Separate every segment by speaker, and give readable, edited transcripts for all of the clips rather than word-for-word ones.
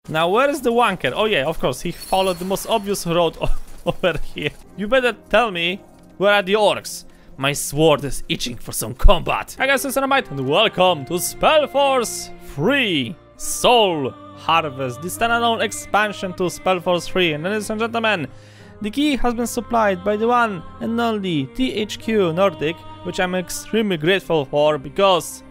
Speaker 1: Now, where is the wanker? Oh yeah, of course, he followed the most obvious road over here. You better tell me, where are the orcs? My sword is itching for some combat. Hi guys, it's Neodyinamite, and welcome to SpellForce 3 Soul Harvest, the standalone expansion to SpellForce 3. And ladies and gentlemen, the key has been supplied by the one and only THQ Nordic, which I'm extremely grateful for, because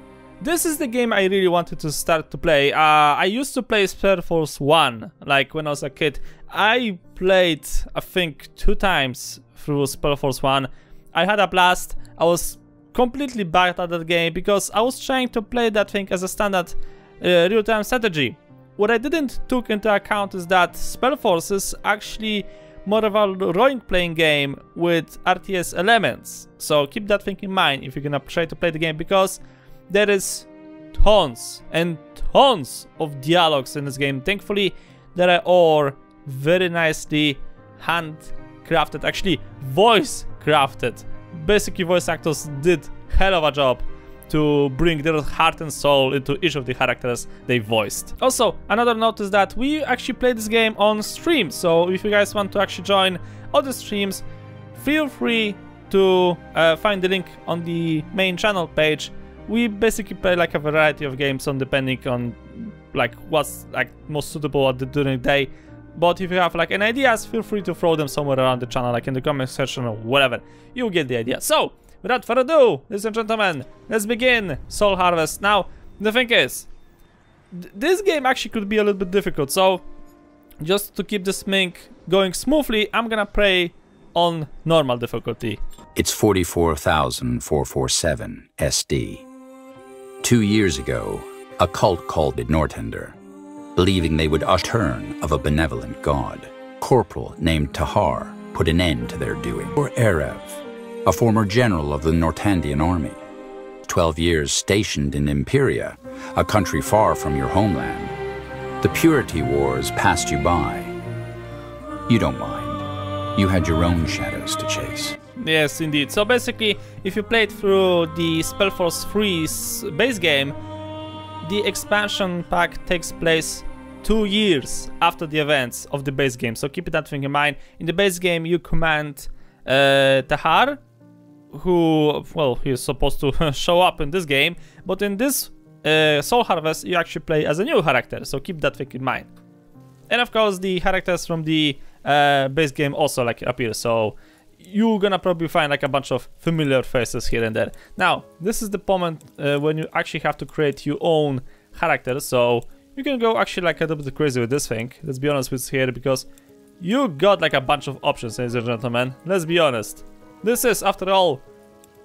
Speaker 1: this is the game I really wanted to start to play. I used to play SpellForce 1, like when I was a kid. I played, I think, 2 times through SpellForce 1. I had a blast. I was completely backed at that game because I was trying to play that thing as a standard real-time strategy. What I didn't took into account is that SpellForce is actually more of a role-playing game with RTS elements. So keep that thing in mind if you're gonna try to play the game, because there is tons and tons of dialogues in this game. Thankfully, they are all very nicely handcrafted, actually voice crafted. Basically, voice actors did hell of a job to bring their heart and soul into each of the characters they voiced. Also, another note is that we actually play this game on stream, so if you guys want to actually join other streams, feel free to find the link on the main channel page. We basically play like a variety of games on depending on like what's like most suitable during the day. But if you have like any ideas, feel free to throw them somewhere around the channel, like in the comment section or whatever. You get the idea. So, without further ado, ladies and gentlemen, let's begin Soul Harvest. Now, the thing is, this game actually could be a little bit difficult. So, just to keep this thing going smoothly, I'm gonna play on normal difficulty.
Speaker 2: It's 44,447 SD. 2 years ago, a cult called it Nortander, believing they would turn of a benevolent god. Corporal named Tahar put an end to their doing. Or Erev, a former general of the Nortandian army, 12 years stationed in Imperia, a country far from your homeland. The Purity Wars passed you by. You don't mind. You had your own shadows to chase.
Speaker 1: Yes, indeed. So basically, if you played through the SpellForce 3's base game, the expansion pack takes place 2 years after the events of the base game. So keep that thing in mind. In the base game, you command Tahar, who, well, he's supposed to show up in this game. But in this Soul Harvest, you actually play as a new character. So keep that thing in mind. And of course, the characters from the base game also like appear. So you're gonna probably find like a bunch of familiar faces here and there. Now, this is the moment when you actually have to create your own character. So you can go actually like a little bit crazy with this thing. Let's be honest with here, because you got like a bunch of options, ladies and gentlemen. Let's be honest. This is, after all,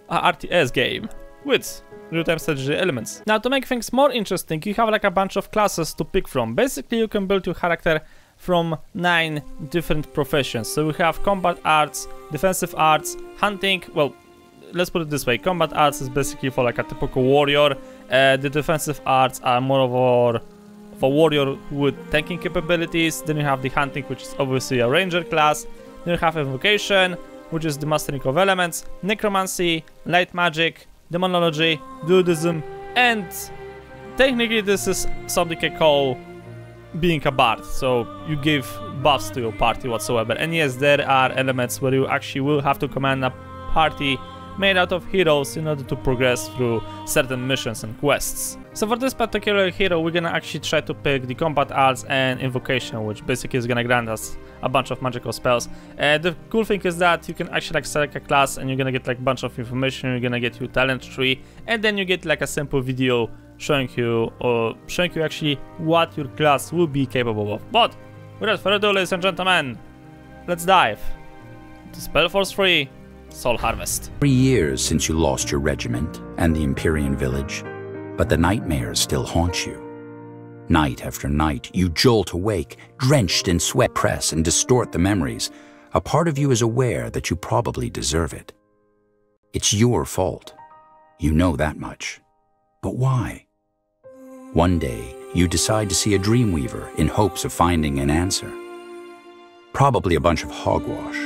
Speaker 1: a RTS game with real-time strategy elements. Now, to make things more interesting, you have like a bunch of classes to pick from. Basically, you can build your character from 9 different professions. So we have combat arts, defensive arts, hunting. Well, let's put it this way. Combat arts is basically for like a typical warrior. The defensive arts are more of a warrior with tanking capabilities. Then you have the hunting, which is obviously a ranger class. Then you have invocation, which is the mastering of elements, necromancy, light magic, demonology, druidism, and technically this is something I call being a bard. So you give buffs to your party whatsoever. And yes, there are elements where you actually will have to command a party made out of heroes in order to progress through certain missions and quests. So for this particular hero, we're gonna actually try to pick the combat arts and invocation, which basically is gonna grant us a bunch of magical spells. The cool thing is that you can actually like select a class and you're gonna get like a bunch of information. You're gonna get your talent tree, and then you get like a simple video showing you actually what your class will be capable of. But without further ado, ladies and gentlemen, let's dive to SpellForce 3 Soul Harvest.
Speaker 2: 3 years since you lost your regiment and the Empyrean village, but the nightmares still haunt you. Night after night, you jolt awake, drenched in sweat, press and distort the memories. A part of you is aware that you probably deserve it. It's your fault. You know that much. But why? One day, you decide to see a dreamweaver in hopes of finding an answer. Probably a bunch of hogwash,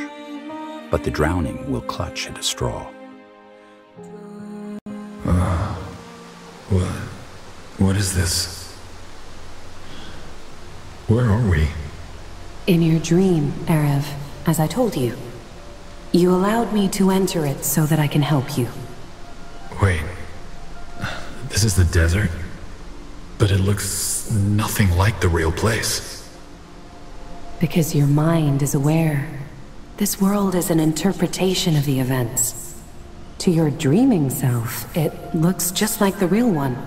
Speaker 2: but the drowning will clutch at a straw.
Speaker 3: What is this? Where are we?
Speaker 4: In your dream, Erev, as I told you. You allowed me to enter it so that I can help you.
Speaker 3: Wait. This is the desert? But it looks nothing like the real place.
Speaker 4: Because your mind is aware. This world is an interpretation of the events. To your dreaming self, it looks just like the real one.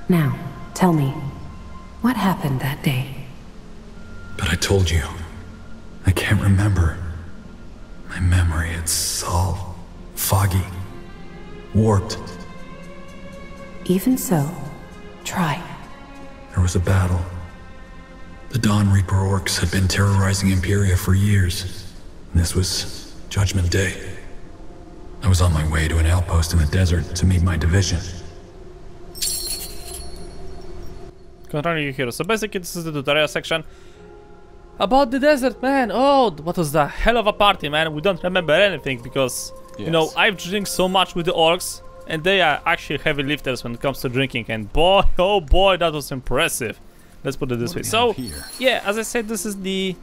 Speaker 4: Now, tell me, what happened that day?
Speaker 3: But I told you, I can't remember. My memory, it's all foggy, warped.
Speaker 4: Even so, try.
Speaker 3: There was a battle. The Dawn Reaper orcs had been terrorizing Imperia for years. This was Judgment Day. I was on my way to an outpost in the desert to meet my division.
Speaker 1: Continue your hero. So basically this is the tutorial section about the desert, man. Oh, what was the hell of a party, man. We don't remember anything because, you know, I've drank so much with the orcs and they are actually heavy lifters when it comes to drinking, and boy, oh boy, that was impressive. Let's put it this way. So, yeah, as I said, this is the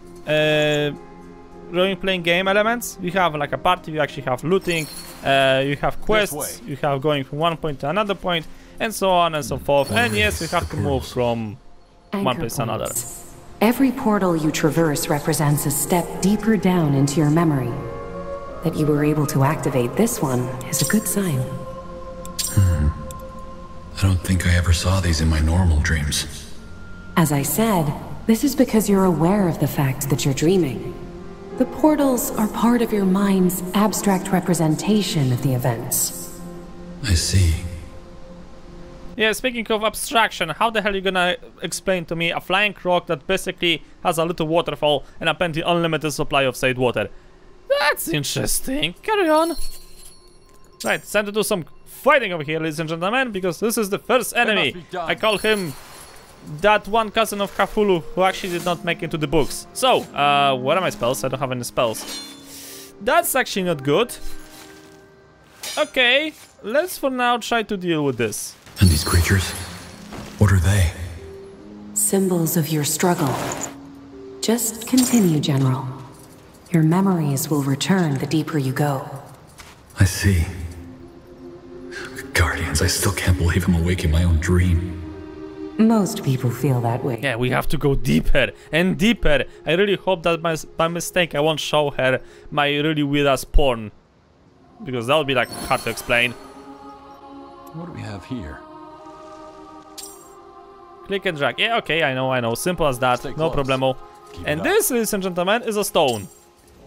Speaker 1: role-playing game elements. You have like a party, you actually have looting, you have quests, you have going from one point to another point, and so on and so forth. And yes, you have to move from one place to another.
Speaker 4: Every portal you traverse represents a step deeper down into your memory. That you were able to activate this one is a good sign.
Speaker 3: I don't think I ever saw these in my normal dreams.
Speaker 4: As I said, this is because you're aware of the fact that you're dreaming. The portals are part of your mind's abstract representation of the events.
Speaker 3: I see.
Speaker 1: Yeah, speaking of abstraction, how the hell are you gonna explain to me a flying rock that basically has a little waterfall and apparently unlimited supply of said water? That's interesting. Carry on. Right, it's time to do some fighting over here, ladies and gentlemen, because this is the first enemy. I call him that one cousin of Cthulhu who actually did not make it into the books. So, what are my spells? I don't have any spells. That's actually not good. Okay, let's for now try to deal with this.
Speaker 3: And these creatures? What are they?
Speaker 4: Symbols of your struggle. Just continue, General. Your memories will return the deeper you go.
Speaker 3: I see. Guardians, I still can't believe I'm awake in my own dream.
Speaker 4: Most people feel that way.
Speaker 1: Yeah, we have to go deeper and deeper. I really hope that by mistake I won't show her my really weird ass porn. Because that would be like hard to explain.
Speaker 5: What do we have here?
Speaker 1: Click and drag. Yeah, okay, I know. Simple as that. No problemo. And this, ladies and gentlemen, is a stone.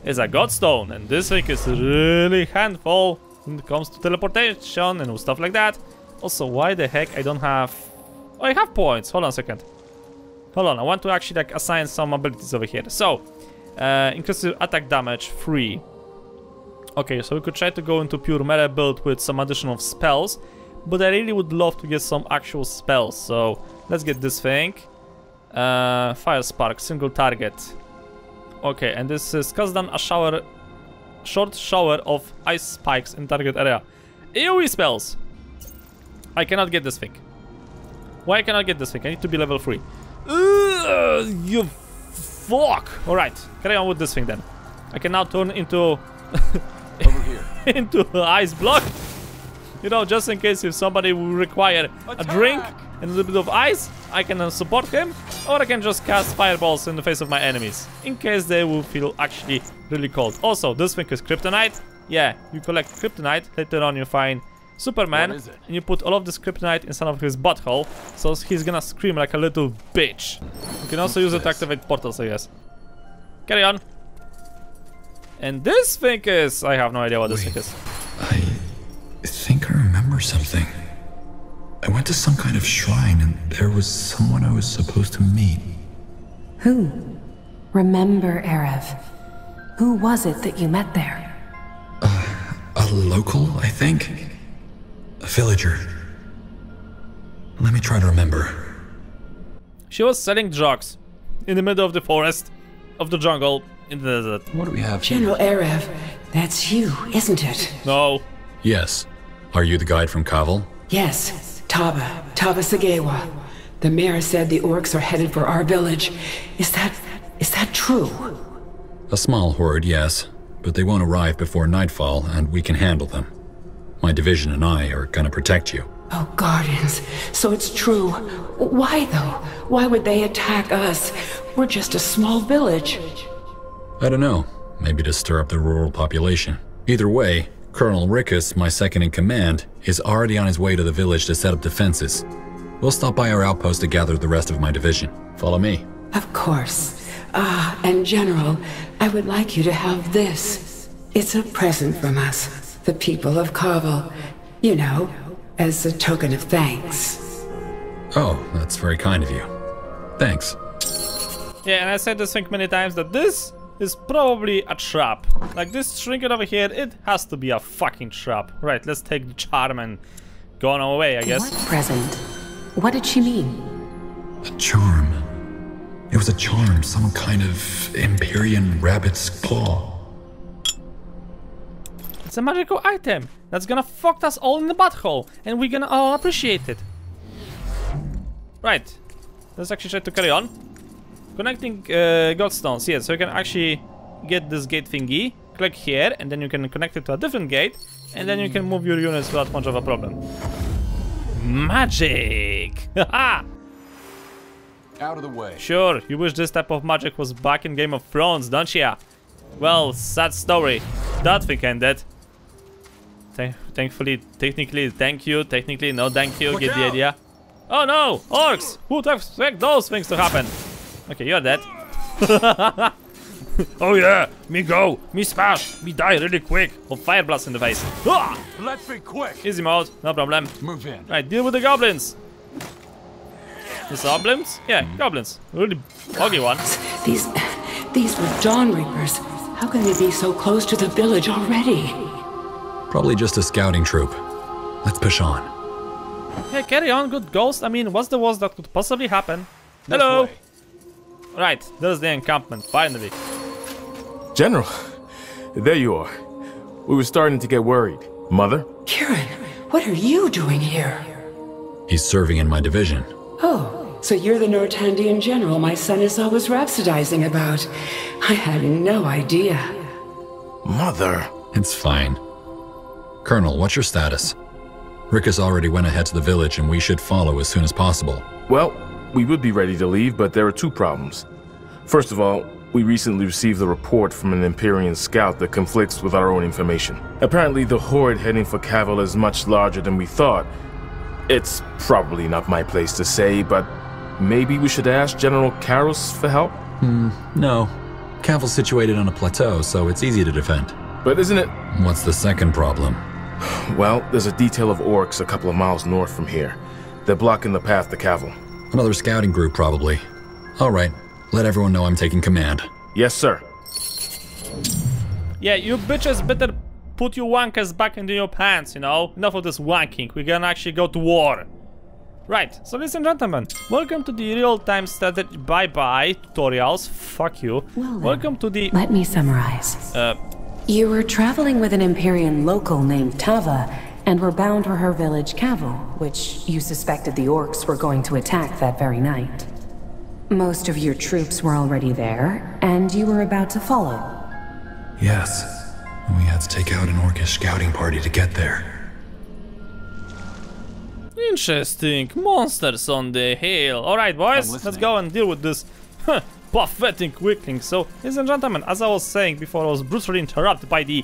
Speaker 1: It's a god stone. And this thing is really handful when it comes to teleportation and stuff like that. Also, why the heck I don't have... Oh, I have points. Hold on a second. Hold on, I want to actually like assign some abilities over here. So, increases attack damage 3. Okay, so we could try to go into pure melee build with some additional spells. But I really would love to get some actual spells. So, let's get this thing. Fire Spark, single target. Okay, and this is cast down a short shower of ice spikes in target area. AoE spells. I cannot get this thing. Why can I get this thing? I need to be level 3. You fuck! Alright, carry on with this thing then. I can now turn into...
Speaker 5: Over here.
Speaker 1: into an ice block. You know, just in case if somebody will require a drink and a little bit of ice, I can support him. Or I can just cast fireballs in the face of my enemies. In case they will feel actually really cold. Also, this thing is kryptonite. Yeah, you collect kryptonite. Later on you find Superman, and you put all of this kryptonite inside of his butthole, so he's gonna scream like a little bitch. You can also use it to activate portals, I guess. Carry on. And this thing is... I have no idea what this thing is.
Speaker 3: I think I remember something. I went to some kind of shrine and there was someone I was supposed to meet.
Speaker 4: Who? Remember, Erev. Who was it that you met there?
Speaker 3: A local, I think? A villager. Let me try to remember.
Speaker 1: She was selling drugs in the middle of the forest, of the jungle, in the desert.
Speaker 5: What do we have here?
Speaker 6: General Erev, that's you, isn't it?
Speaker 1: No.
Speaker 3: Yes. Are you the guide from Kaval?
Speaker 6: Yes, Taba Sagewa. The mayor said the orcs are headed for our village. Is that true?
Speaker 3: A small horde, yes. But they won't arrive before nightfall, and we can handle them. My division and I are gonna protect you.
Speaker 6: Oh, Guardians. So it's true. Why, though? Why would they attack us? We're just a small village.
Speaker 3: I don't know. Maybe to stir up the rural population. Either way, Colonel Rickus, my second in command, is already on his way to the village to set up defenses. We'll stop by our outpost to gather the rest of my division. Follow me.
Speaker 6: Of course. And General, I would like you to have this. It's a present from us, the people of Carvel. You know, as a token of thanks.
Speaker 3: Oh, that's very kind of you. Thanks.
Speaker 1: Yeah, and I said this thing many times that this is probably a trap. Like this trinket over here, it has to be a fucking trap. Right, let's take the charm and go on our way, I guess.
Speaker 4: What present? What did she mean?
Speaker 3: A charm. It was a charm, some kind of Empyrean rabbit's claw.
Speaker 1: It's a magical item that's gonna fuck us all in the butthole, and we're gonna all appreciate it. Right, let's actually try to carry on. Connecting godstones, yes, so you can actually get this gate thingy, click here, and then you can connect it to a different gate, and then you can move your units without much of a problem. Magic! Haha!
Speaker 5: Out of the way.
Speaker 1: Sure, you wish this type of magic was back in Game of Thrones, don't ya? Well, sad story. That thing ended. Thankfully, technically, thank you. Technically, no thank you. Get the idea. Oh no! Orcs! Who would expect those things to happen? Okay, you're dead. Oh yeah! Me go! Me smash! Me die really quick! Or fire blast in the face. Ah!
Speaker 5: Let's be quick.
Speaker 1: Easy mode, no problem.
Speaker 5: Move in.
Speaker 1: Right, deal with the goblins. The goblins? Yeah, goblins. Really buggy one.
Speaker 6: These were Dawn Reapers. How can they be so close to the village already?
Speaker 3: Probably just a scouting troop. Let's push on.
Speaker 1: Yeah, carry on, good ghost. I mean, what's the worst that could possibly happen?
Speaker 5: This
Speaker 1: Hello!
Speaker 5: way.
Speaker 1: Right, there's the encampment, finally.
Speaker 7: General, there you are. We were starting to get worried. Mother?
Speaker 6: Kieran, what are you doing here?
Speaker 3: He's serving in my division.
Speaker 6: Oh, so you're the Nortandian general my son is always rhapsodizing about. I had no idea.
Speaker 7: Mother?
Speaker 3: It's fine. Colonel, what's your status? Rickus already went ahead to the village and we should follow as soon as possible.
Speaker 7: Well, we would be ready to leave, but there are two problems. First of all, we recently received a report from an Empyrean scout that conflicts with our own information. Apparently, the horde heading for Cavill is much larger than we thought. It's probably not my place to say, but maybe we should ask General Karos for help?
Speaker 3: No. Cavill's situated on a plateau, so it's easy to defend.
Speaker 7: But isn't it?
Speaker 3: What's the second problem?
Speaker 7: Well, there's a detail of orcs a couple of miles north from here. They're blocking the path to Cavill.
Speaker 3: Another scouting group, probably. All right, let everyone know I'm taking command.
Speaker 7: Yes, sir.
Speaker 1: Yeah, you bitches better put your wankers back into your pants, you know? Enough of this wanking, we're gonna actually go to war. Right, so ladies and gentlemen, welcome to the real-time strategy bye-bye tutorials, fuck you.
Speaker 4: Well then,
Speaker 1: welcome to the...
Speaker 4: Let me summarize.
Speaker 6: You were traveling with an Empyrean local named Tava, and were bound for her village Cavill,
Speaker 4: Which you suspected the orcs were going to attack that very night. Most of your troops were already there, and you were about to follow.
Speaker 3: Yes. We had to take out an orcish scouting party to get there.
Speaker 1: Interesting, monsters on the hill. Alright boys, let's go and deal with this pathetic weakling. So, ladies and gentlemen, as I was saying before I was brutally interrupted by the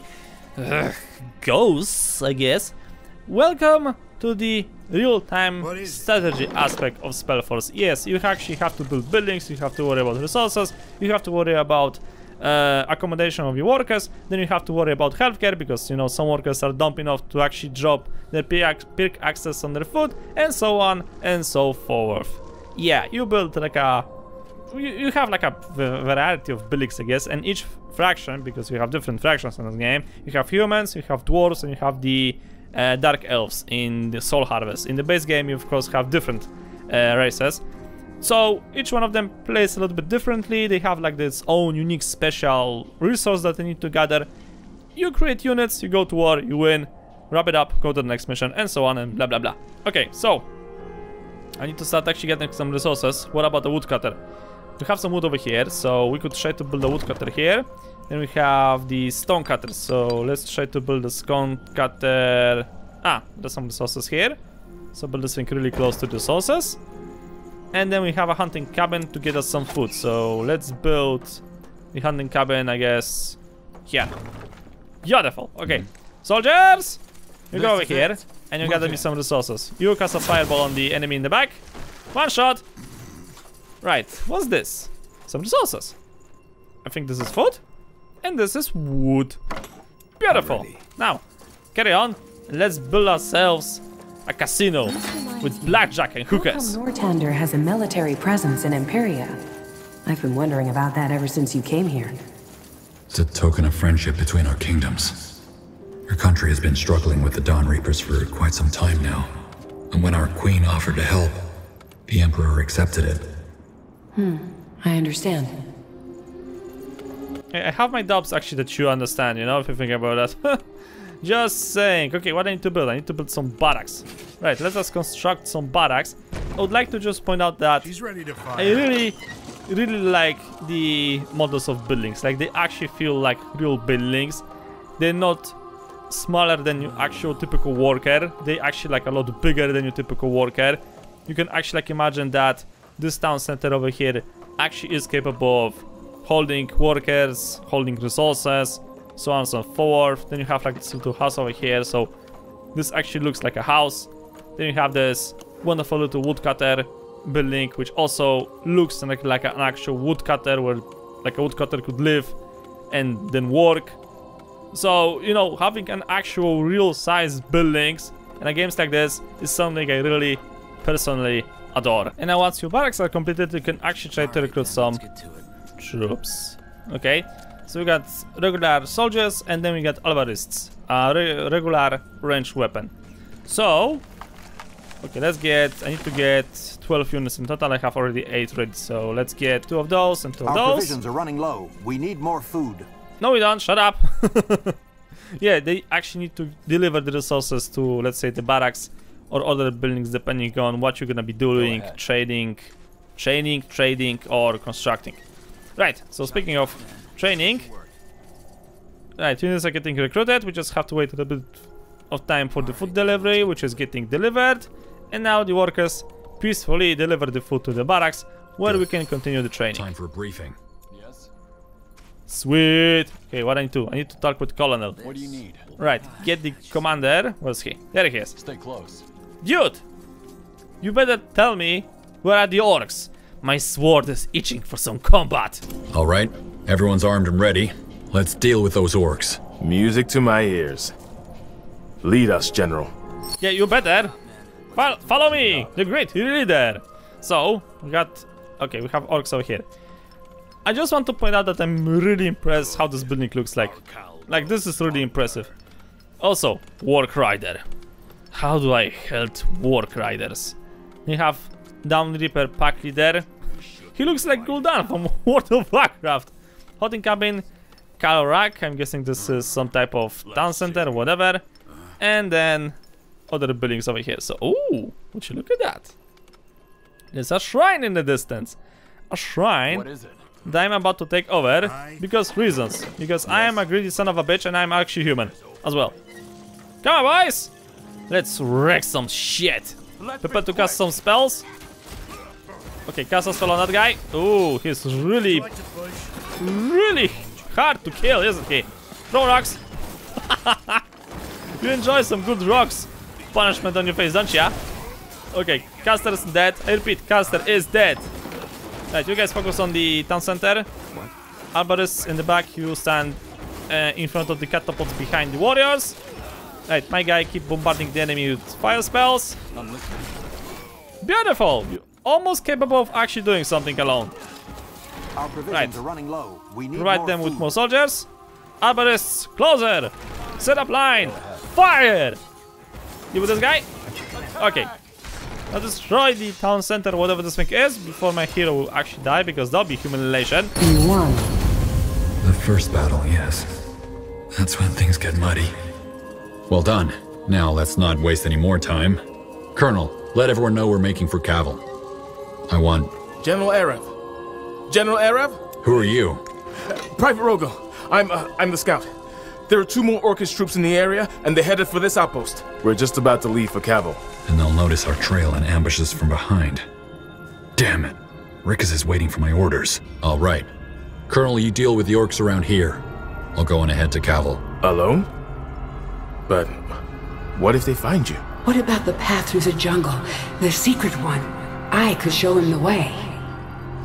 Speaker 1: ghosts, I guess. Welcome to the real-time strategy aspect of SpellForce. Yes, you actually have to build buildings, you have to worry about resources, you have to worry about accommodation of your workers, then you have to worry about healthcare because, you know, some workers are dumb enough to actually drop their perk access on their food, and so on and so forth. Yeah, you build like a... You have like a variety of buildings, I guess, and each faction, because you have different factions in this game, you have humans, you have dwarves, and you have the Dark Elves in the Soul Harvest. In the base game, you of course have different races. So each one of them plays a little bit differently. They have like this own unique special resource that they need to gather. You create units, you go to war, you win, wrap it up, go to the next mission, and so on and blah blah blah. Okay, so I need to start actually getting some resources. What about the woodcutter? We have some wood over here, so we could try to build a woodcutter here. Then we have the stone cutter, so let's try to build the stone cutter. There's some resources here. So build this thing really close to the resources. And then we have a hunting cabin to get us some food. So let's build the hunting cabin, I guess, here. Beautiful. Okay. Soldiers! You go over here, and you gather me some resources. You cast a fireball on the enemy in the back. One shot. Right. What's this? Some resources. I think this is food. And this is wood. Beautiful. Now, carry on. Let's build ourselves a casino with blackjack and hookahs.
Speaker 4: Nortander has a military presence in Imperia. I've been wondering about that ever since you came here.
Speaker 3: It's a token of friendship between our kingdoms. Your country has been struggling with the Dawn Reapers for quite some time now. And when our queen offered to help, the Emperor accepted it.
Speaker 4: I understand.
Speaker 1: I have my doubts actually that you understand, you know, if you think about that. Just saying. Okay, what I need to build? I need to build some barracks. Right, let us construct some barracks. I would like to just point out that I really like the models of buildings. Like, they actually feel like real buildings. They're not smaller than your actual typical worker. They actually like a lot bigger than your typical worker. You can actually like imagine that this town center over here actually is capable of holding workers, holding resources, so on and so forth. Then you have like this little house over here, so this actually looks like a house. Then you have this wonderful little woodcutter building, which also looks like an actual woodcutter, where like a woodcutter could live and then work. So, you know, having an actual real size buildings in a games like this is something I really personally adore. And now once your barracks are completed, you can actually try to recruit some troops. Okay, so we got regular soldiers, and then we got arballists, regular ranged weapon. So, okay, let's get, I need to get 12 units in total. I have already 8 ready, so let's get 2 of those and 2 of those.
Speaker 8: Our provisions are running low. We need more food.
Speaker 1: No, we don't. Shut up. Yeah, they actually need to deliver the resources to, let's say, the barracks or other buildings, depending on what you're gonna be doing, trading, or constructing. Right, so speaking of training, right, units are getting recruited. We just have to wait a little bit of time for the food delivery, which is getting delivered. And now the workers peacefully deliver the food to the barracks, where we can continue the training.
Speaker 3: Time for a briefing.
Speaker 5: Yes?
Speaker 1: Sweet. Okay, what I need to? I need to talk with Colonel.
Speaker 5: What do you need?
Speaker 1: Right, get the commander. Where's he? There he is.
Speaker 5: Stay close.
Speaker 1: Dude, you better tell me where are the orcs. My sword is itching for some combat.
Speaker 3: All right, everyone's armed and ready. Let's deal with those orcs.
Speaker 7: Music to my ears. Lead us, General.
Speaker 1: Yeah, you better. Follow me, the great leader. So, we got... Okay, we have orcs over here. I just want to point out that I'm really impressed how this building looks like. Like, this is really impressive. Also, Wark Rider. How do I help Wark Riders? We have Dawn Reaper pack leader. He looks like Gul'dan from World of Warcraft. Hunting cabin, Kalrak. I'm guessing this is some type of town center or whatever. And then other buildings over here. So, ooh, would you look at that? There's a shrine in the distance. A shrine
Speaker 5: What is it?
Speaker 1: that I'm about to take over because reasons. Because I am a greedy son of a bitch and I'm actually human as well. Come on, boys! Let's wreck some shit. Prepare to cast some spells. Okay, cast a spell on that guy. Ooh, he's really hard to kill, isn't he? Throw rocks. You enjoy some good rocks punishment on your face, don't ya? Okay, caster is dead. I repeat, caster is dead. Right, you guys focus on the town center. Arbalist in the back, you stand in front of the catapults behind the warriors. Right, my guy keep bombarding the enemy with fire spells. Beautiful! You're almost capable of actually doing something alone.
Speaker 8: Our provisions are running low. We need
Speaker 1: Provide
Speaker 8: more
Speaker 1: them with
Speaker 8: food.
Speaker 1: more soldiers. Arbalists, closer! Set up line! Fire! You with this guy? Okay. Now destroy the town center, whatever this thing is, before my hero will actually die, because that'll be humiliation.
Speaker 4: You won.
Speaker 3: The first battle, yes. That's when things get muddy. Well done. Now let's not waste any more time. Colonel, Let everyone know we're making for Cavill. I want...
Speaker 7: General Erev. General Erev?
Speaker 3: Who are you?
Speaker 7: Private Rogel. I'm the scout. There are 2 more Orcish troops in the area, and they're headed for this outpost. We're just about to leave for Cavill.
Speaker 3: And they'll notice our trail and ambush us from behind. Damn it. Rickus is waiting for my orders. All right. Colonel, you deal with the orcs around here. I'll go on ahead to Cavill.
Speaker 7: Alone? But what if they find you?
Speaker 6: What about the path through the jungle? The secret one. I could show him the way.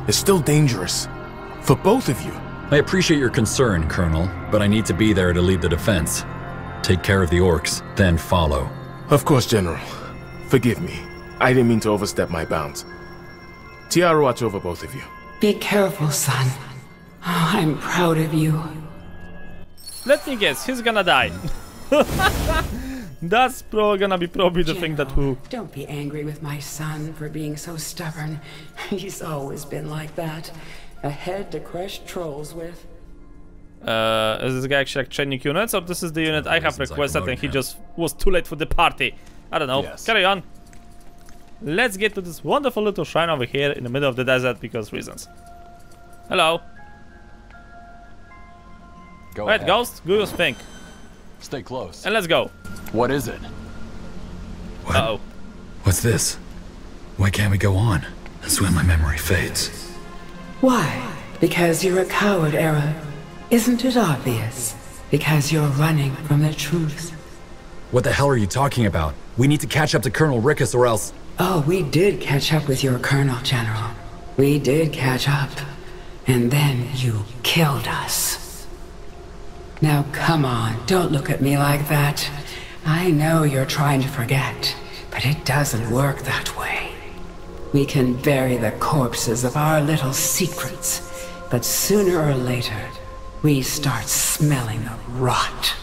Speaker 7: It's still dangerous. For both of you.
Speaker 3: I appreciate your concern, Colonel, but I need to be there to lead the defense. Take care of the orcs, then follow.
Speaker 7: Of course, General. Forgive me. I didn't mean to overstep my bounds. Tiara, watch over both of you.
Speaker 6: Be careful, son. Oh, I'm proud of you.
Speaker 1: Let me guess, he's gonna die. That's gonna be probably the thing that will...
Speaker 6: Don't be angry with my son for being so stubborn. He's always been like that. A head to crush trolls with.
Speaker 1: Is this guy actually like training units, or this is the unit I have requested and he just was too late for the party? I don't know. Yes. Carry on. Let's get to this wonderful little shrine over here in the middle of the desert because reasons. Hello.
Speaker 5: Go
Speaker 1: Alright,
Speaker 5: ahead.
Speaker 1: Ghost, do your thing.
Speaker 5: Stay close.
Speaker 1: And let's go.
Speaker 5: What is it?
Speaker 3: What?
Speaker 1: Uh-oh.
Speaker 3: What's this? Why can't we go on? That's when my memory fades.
Speaker 6: Why? Because you're a coward, Era. Isn't it obvious? Because you're running from the truth.
Speaker 3: What the hell are you talking about? We need to catch up to Colonel Rickus or else...
Speaker 6: Oh, we did catch up with your Colonel, General. We did catch up. And then you killed us. Now come on, don't look at me like that. I know you're trying to forget, but it doesn't work that way. We can bury the corpses of our little secrets, but sooner or later, we start smelling the rot.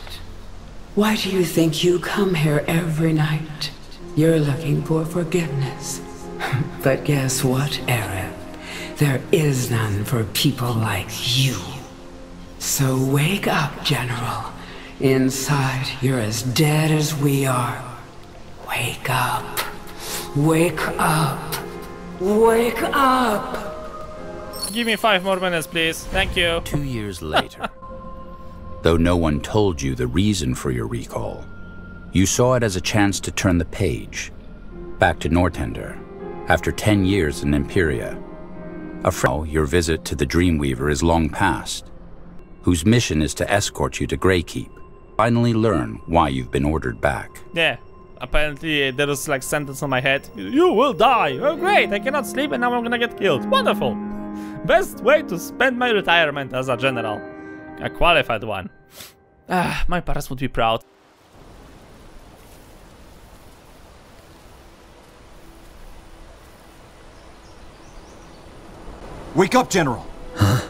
Speaker 6: Why do you think you come here every night? You're looking for forgiveness. But guess what, Arab? There is none for people like you. So wake up, General. Inside, you're as dead as we are. Wake up. Wake up. Wake up!
Speaker 1: Give me 5 more minutes, please. Thank you.
Speaker 2: 2 years later. Though no one told you the reason for your recall, you saw it as a chance to turn the page. Back to Nortander, after 10 years in Imperia. Your visit to the Dreamweaver is long past, whose mission is to escort you to Greykeep. Finally learn why you've been ordered back.
Speaker 1: Yeah, apparently there was like sentence on my head. You will die! Oh great, I cannot sleep and now I'm gonna get killed. Wonderful! Best way to spend my retirement as a general. A qualified one. Ah, my parents would be proud.
Speaker 8: Wake up, General!
Speaker 3: Huh?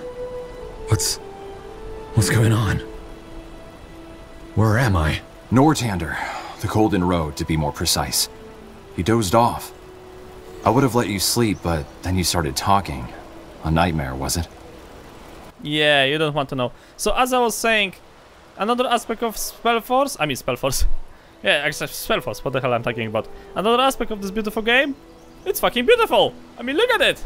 Speaker 3: What's going on? Where am I?
Speaker 5: Nortander. The Golden Road, to be more precise. You dozed off. I would have let you sleep, but then you started talking. A nightmare, was it?
Speaker 1: Yeah, you don't want to know. So as I was saying, another aspect of SpellForce, yeah, actually SpellForce, what the hell I'm talking about. Another aspect of this beautiful game, it's fucking beautiful. I mean, look at it.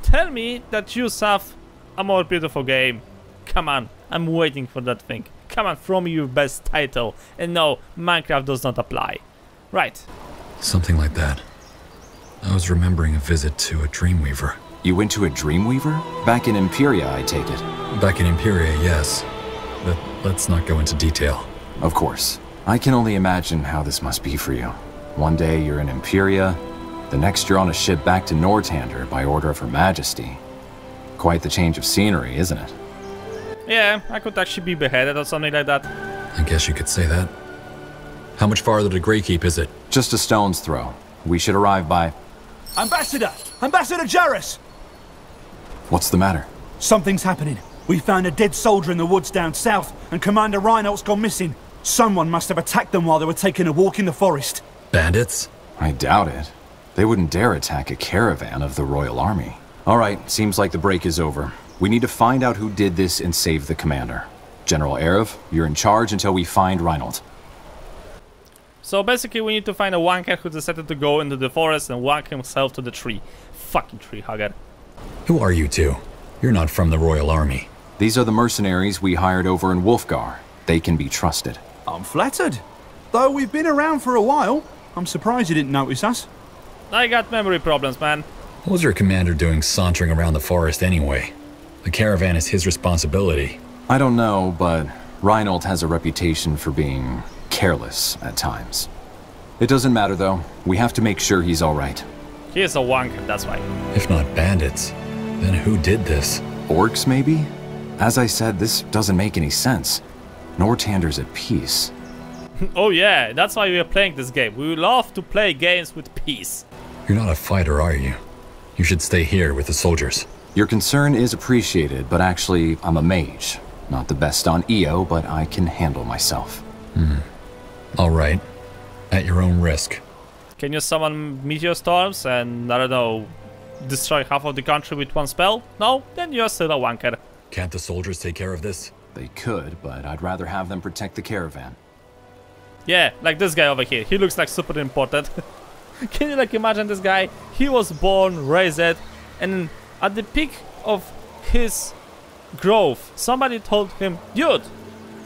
Speaker 1: Tell me that you have a more beautiful game. Come on, I'm waiting for that thing. Come on, throw me your best title. And no, Minecraft does not apply. Right.
Speaker 3: Something like that. I was remembering a visit to a Dreamweaver.
Speaker 5: You went to a Dreamweaver? Back in Imperia, I take it.
Speaker 3: Back in Imperia, yes. But let's not go into detail.
Speaker 5: Of course. I can only imagine how this must be for you. One day you're in Imperia, the next you're on a ship back to Nortander by order of Her Majesty. Quite the change of scenery, isn't it?
Speaker 1: Yeah, I could actually be beheaded or something like that.
Speaker 3: I guess you could say that. How much farther to Greykeep is it?
Speaker 5: Just a stone's throw. We should arrive by...
Speaker 9: Ambassador! Ambassador Jarrus!
Speaker 5: What's the matter?
Speaker 9: Something's happening. We found a dead soldier in the woods down south, and Commander Reinhold's gone missing. Someone must have attacked them while they were taking a walk in the forest.
Speaker 3: Bandits?
Speaker 5: I doubt it. They wouldn't dare attack a caravan of the Royal Army. Alright, seems like the break is over. We need to find out who did this and save the commander. General Erev, you're in charge until we find Reinhold.
Speaker 1: So basically we need to find a wanker who decided to go into the forest and whack himself to the tree. Fucking tree hugger.
Speaker 3: Who are you two? You're not from the Royal Army.
Speaker 5: These are the mercenaries we hired over in Wolfgar. They can be trusted.
Speaker 9: I'm flattered. Though we've been around for a while, I'm surprised you didn't notice us.
Speaker 1: I got memory problems, man.
Speaker 3: What was your commander doing sauntering around the forest anyway? The caravan is his responsibility.
Speaker 5: I don't know, but Reinhold has a reputation for being careless at times. It doesn't matter though. We have to make sure he's alright.
Speaker 1: He is a wanker, that's why.
Speaker 3: If not bandits, then who did this?
Speaker 5: Orcs, maybe? As I said, this doesn't make any sense. Nortander's at peace.
Speaker 1: Oh yeah, that's why we are playing this game. We love to play games with peace.
Speaker 3: You're not a fighter, are you? You should stay here with the soldiers.
Speaker 5: Your concern is appreciated, but actually, I'm a mage. Not the best on EO, but I can handle myself.
Speaker 3: All right. At your own risk.
Speaker 1: Can you summon meteor storms and, I don't know, destroy half of the country with one spell? No? Then you're still a wanker.
Speaker 3: Can't the soldiers take care of this?
Speaker 5: They could, but I'd rather have them protect the caravan.
Speaker 1: Yeah, like this guy over here. He looks like super important. Can you like imagine this guy? He was born, raised, and at the peak of his growth, somebody told him, dude,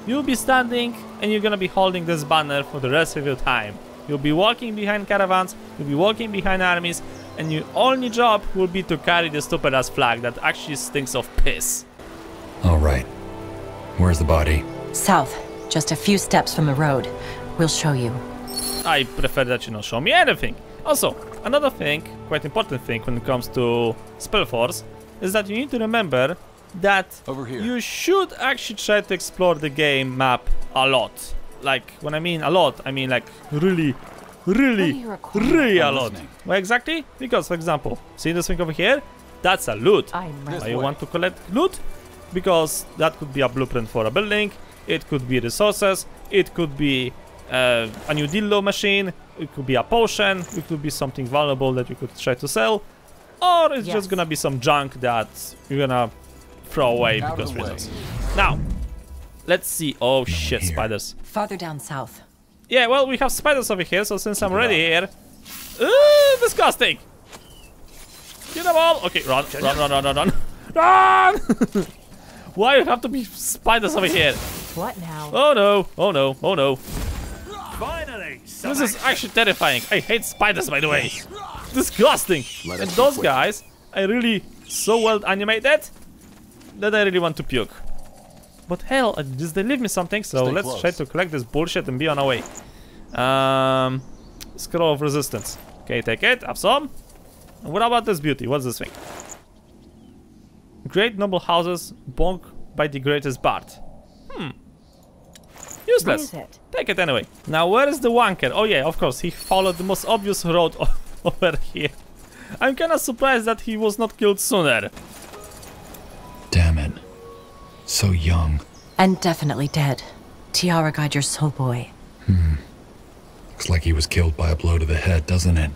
Speaker 1: you'll be standing and you're gonna be holding this banner for the rest of your time. You'll be walking behind caravans, you'll be walking behind armies, and your only job will be to carry the stupid ass flag that actually stinks of piss.
Speaker 3: All right. Where's the body?
Speaker 10: South, just a few steps from the road. We'll show you.
Speaker 1: I prefer that you don't show me anything. Also, another thing, quite important thing when it comes to SpellForce, is that you need to remember that
Speaker 5: Over here.
Speaker 1: you should actually try to explore the game map a lot. Like, when I mean a lot, I mean like really a lot. Why exactly? Because, for example, see this thing over here? That's a loot. Why you want to collect loot? Because that could be a blueprint for a building, it could be resources, it could be a new dildo machine, it could be a potion, it could be something valuable that you could try to sell, or it's just gonna be some junk that you're gonna throw away because reasons. Now, let's see. Oh shit, spiders.
Speaker 10: Farther down south.
Speaker 1: Yeah, well, we have spiders over here, so since I'm already here... disgusting! Get them all! Okay, run. Run! Why you have to be spiders over here?
Speaker 10: What now?
Speaker 1: Oh no, oh no, oh no.
Speaker 9: Finally!
Speaker 1: This is actually terrifying. I hate spiders, by the way. Disgusting. And those guys are really so well animated that I really want to puke. But hell, they leave me something, so let's try to collect this bullshit and be on our way. Scroll of resistance. Okay, take it, have some. And what about this beauty? What's this thing? Great noble houses, bonk by the greatest bard. Useless. Take it anyway. Now, where is the wanker? Oh yeah, of course, he followed the most obvious road over here. I'm kinda surprised that he was not killed sooner.
Speaker 3: Damn it. So young.
Speaker 10: And definitely dead. Tiara guide your soul boy.
Speaker 3: Looks like he was killed by a blow to the head, doesn't it?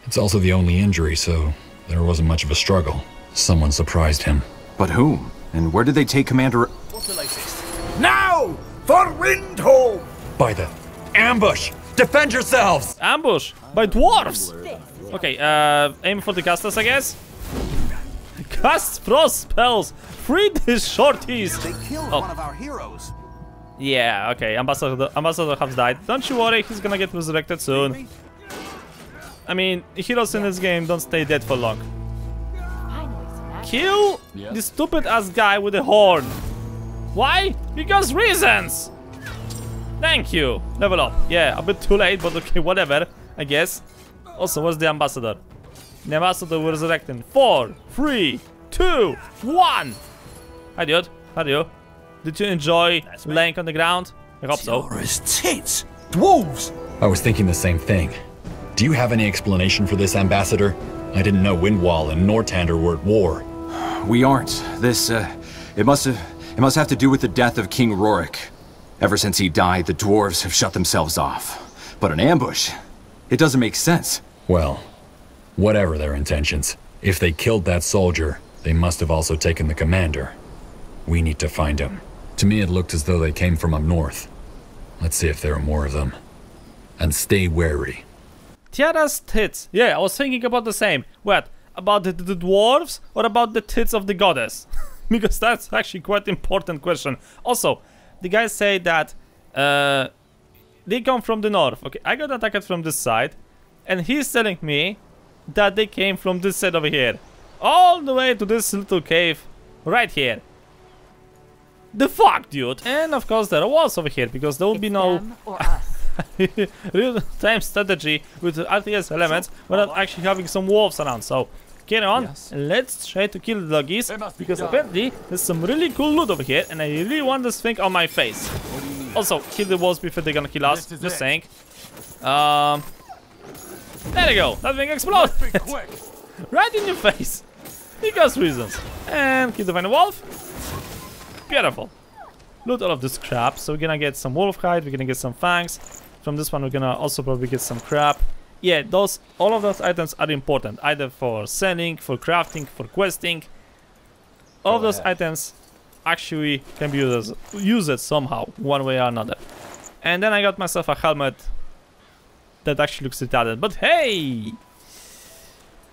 Speaker 3: It's also the only injury, so there wasn't much of a struggle. Someone surprised him.
Speaker 5: But whom? And where did they take Commander...
Speaker 9: What's the latest? Now! For Windholm!
Speaker 3: By the ambush! Defend yourselves!
Speaker 1: Ambush by dwarves! Okay, aim for the casters, I guess. Cast frost spells! Free these shorties!
Speaker 8: They killed one of our heroes.
Speaker 1: Yeah, okay, Ambassador has died. Don't you worry, he's gonna get resurrected soon. I mean, heroes in this game don't stay dead for long. Kill the stupid ass guy with the horn. Why? Because reasons! Thank you. Level up. Yeah, a bit too late, but okay, whatever, I guess. Also, what's the ambassador? The ambassador will resurrect in 4, 3, 2, 1! Hi, dude. How are you? Did you enjoy laying on the ground? I hope so.
Speaker 9: Tiara's tits! Dwarves!
Speaker 3: I was thinking the same thing. Do you have any explanation for this, Ambassador? I didn't know Windwall and Nortander were at war.
Speaker 5: We aren't. This, it must have to do with the death of King Rorik. Ever since he died, the dwarves have shut themselves off. But an ambush? It doesn't make sense.
Speaker 3: Well, whatever their intentions, if they killed that soldier, they must have also taken the commander. We need to find him. To me, it looked as though they came from up north. Let's see if there are more of them. And stay wary.
Speaker 1: Tiara's tits. Yeah, I was thinking about the same. What? About the dwarves or about the tits of the goddess? Because that's actually quite important question. Also, the guys say that they come from the north. Okay, I got attacked from this side, and he's telling me that they came from this side over here. All the way to this little cave right here. The fuck, dude? And of course there are walls over here, because there will be no real-time strategy with RTS elements without actually having some wolves around. So carry on, and let's try to kill the doggies, because apparently there's some really cool loot over here, and I really want this thing on my face. Also, kill the wolves before they're gonna kill us, just saying. There you go, that thing exploded! Right in your face! Because reasons. And kill the final wolf. Beautiful. Loot all of this crap, so we're gonna get some wolf hide, we're gonna get some fangs. From this one we're gonna also probably get some crap. Yeah, all of those items are important, either for selling, for crafting, for questing. All of those items actually can be used somehow, one way or another. And then I got myself a helmet that actually looks retarded, but hey!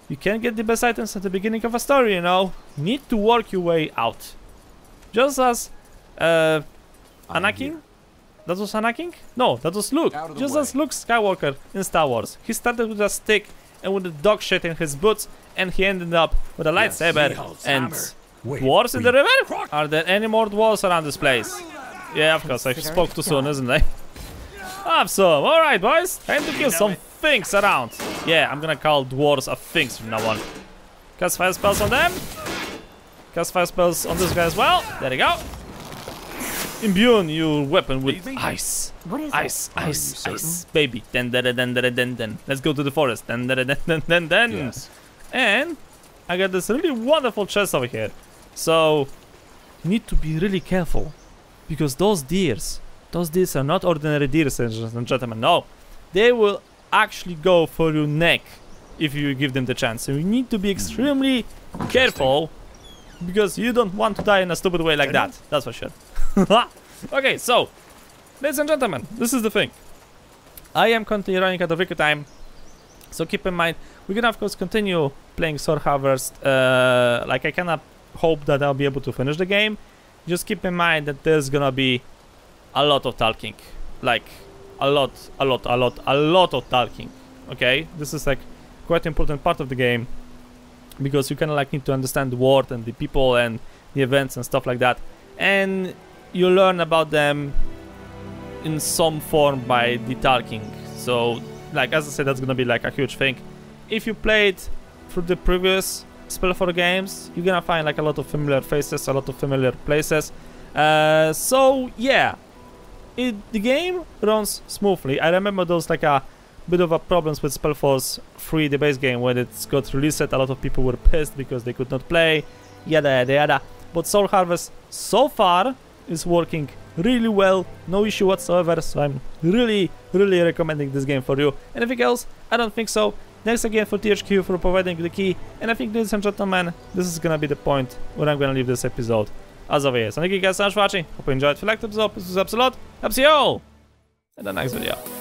Speaker 1: You can't get the best items at the beginning of a story, you know? You need to work your way out. Just as Anakin? That was Anakin? No, that was Luke. Just as Luke Skywalker in Star Wars. He started with a stick and with a dog shit in his boots, and he ended up with a lightsaber and dwarves in the river? Are there any more dwarves around this place? Yeah, of course, I spoke too soon, isn't I? Have some. Alright, boys. Time to kill some things around. Yeah, I'm gonna call dwarves a things from now on. Cast fire spells on them. Cast fire spells on this guy as well. There you go. Imbue your weapon with ice.
Speaker 10: What is
Speaker 1: ice, ice, ice, baby. Den. Let's go to the forest. Den. Yes. And I got this really wonderful chest over here. So you need to be really careful, because those deers are not ordinary deers, ladies and gentlemen. No, they will actually go for your neck if you give them the chance. So you need to be extremely careful, because you don't want to die in a stupid way like that. That's for sure. Okay, so ladies and gentlemen, this is the thing. I am currently running out of record time, so keep in mind we're gonna of course continue playing Sword Harvest. Like, I kinda hope that I'll be able to finish the game. Just keep in mind that there's gonna be a lot of talking, like a lot of talking. Okay, this is like quite important part of the game, because you kind of like need to understand the world and the people and the events and stuff like that, and you learn about them in some form by the talking. So like, as I said, that's gonna be like a huge thing. If you played through the previous SpellForce games, you're gonna find like a lot of familiar faces, a lot of familiar places. So yeah, the game runs smoothly. I remember there was like a bit of a problems with SpellForce 3, the base game, when it got released. A lot of people were pissed because they could not play, yada yada yada. But Soul Harvest so far is working really well, no issue whatsoever. So I'm really recommending this game for you. Anything else? I don't think so. Thanks again for THQ for providing the key, and I think, ladies and gentlemen, this is gonna be the point where I'm gonna leave this episode as always. So thank you guys so much for watching. Hope you enjoyed. If you liked the episode, please subscribe a lot. I'll see you all in the next video.